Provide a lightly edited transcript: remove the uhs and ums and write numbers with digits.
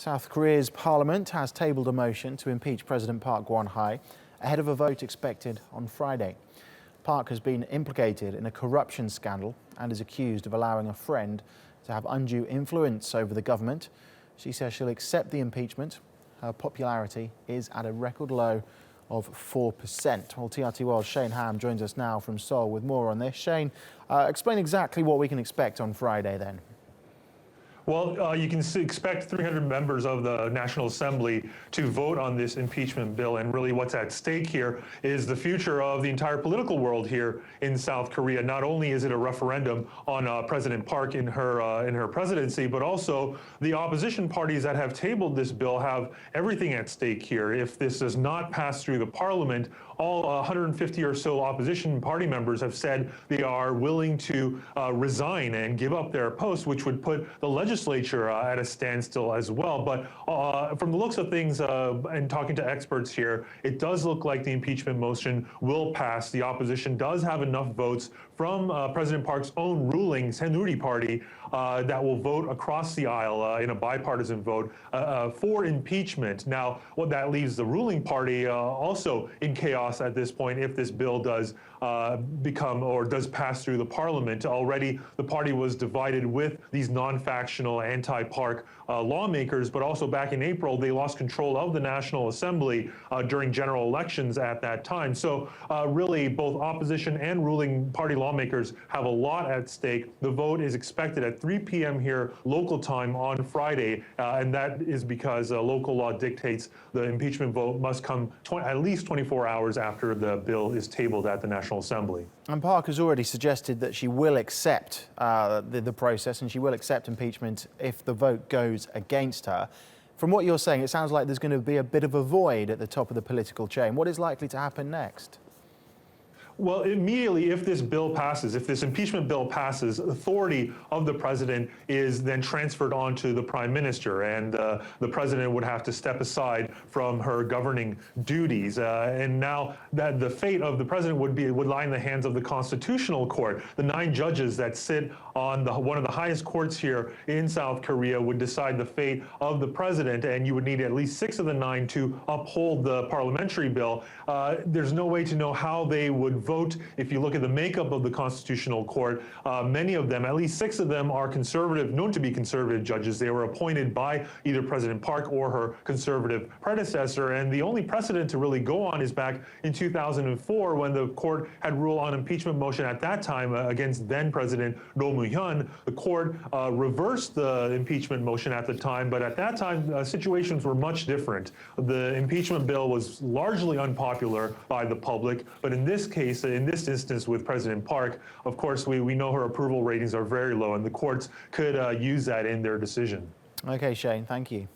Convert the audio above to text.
South Korea's parliament has tabled a motion to impeach President Park Geun-hye ahead of a vote expected on Friday. Park has been implicated in a corruption scandal and is accused of allowing a friend to have undue influence over the government. She says she'll accept the impeachment. Her popularity is at a record low of 4%. Well, TRT World's Hahm joins us now from Seoul with more on this. Shane, explain exactly what we can expect on Friday then. Well, you can expect 300 members of the National Assembly to vote on this impeachment bill, and really what's at stake here is the future of the entire political world here in South Korea. Not only is it a referendum on President Park in her presidency, but also the opposition parties that have tabled this bill have everything at stake here. If this does not pass through the parliament, all 150 or so opposition party members have said they are willing to resign and give up their posts, which would put the legislature at a standstill as well. But from the looks of things and talking to experts here, it does look like the impeachment motion will pass. The opposition does have enough votes from President Park's own ruling Saenuri party that will vote across the aisle in a bipartisan vote for impeachment. Now, what that leaves the ruling party also in chaos at this point if this bill does become or does pass through the parliament. Already the party was divided with these non-factional anti-Park lawmakers, but also back in April they lost control of the National Assembly during general elections at that time. So really both opposition and ruling party lawmakers have a lot at stake. The vote is expected at 3 p.m. here local time on Friday, and that is because local law dictates the impeachment vote must come at least 24 hours after the bill is tabled at the National Assembly. And Park has already suggested that she will accept the process and she will accept impeachment if the vote goes against her. From what you're saying, it sounds like there's going to be a bit of a void at the top of the political chain. What is likely to happen next? Well, immediately, if this bill passes, if this impeachment bill passes, authority of the president is then transferred on to the prime minister, and the president would have to step aside from her governing duties. And now that the fate of the president would lie in the hands of the Constitutional Court. The 9 judges that sit on one of the highest courts here in South Korea would decide the fate of the president, and you would need at least 6 of the 9 to uphold the parliamentary bill. There's no way to know how they would vote. If you look at the makeup of the Constitutional Court, many of them, at least 6 of them, are conservative, known to be conservative judges. They were appointed by either President Park or her conservative predecessor, and the only precedent to really go on is back in 2004 when the court had ruled on impeachment motion at that time against then President Roh Moo-hyun. The court reversed the impeachment motion at the time, but at that time situations were much different. The impeachment bill was largely unpopular by the public, but in this case, in this instance with President Park, of course, we know her approval ratings are very low, and the courts could use that in their decision. Okay, Shane, thank you.